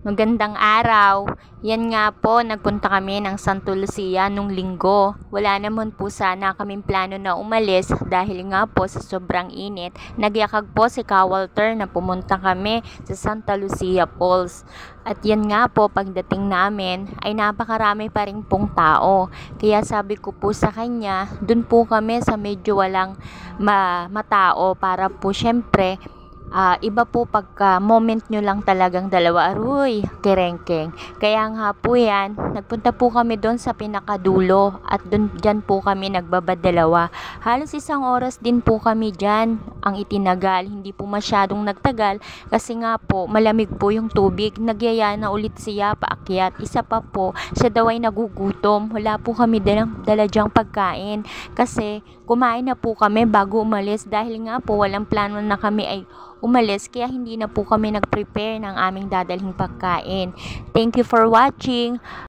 Magandang araw. Yan nga po, nagpunta kami ng Santa Lucia nung linggo. Wala naman po sana kaming plano na umalis dahil nga po sa sobrang init. Nagyakag po si Ka Walter na pumunta kami sa Santa Lucia Falls. At yan nga po, pagdating namin ay napakarami pa rin pong tao. Kaya sabi ko po sa kanya, dun po kami sa medyo walang matao para po syempre iba po pagka moment nyo lang talagang dalawa, aroy, kerengkeng. Kaya nga po yan, nagpunta po kami doon sa pinakadulo at dyan po kami nagbabadalawa. Halos 1 oras din po kami dyan ang itinagal, hindi po masyadong nagtagal kasi nga po malamig po yung tubig. Nagyaya na ulit siya paakyat. Isa pa po, siya daw ay nagugutom. Wala po kami dala dyang pagkain kasi kumain na po kami bago umalis dahil nga po walang plano na kami ay umalis kaya hindi na po kami nag-prepare ng aming dadalhing pagkain. Thank you for watching.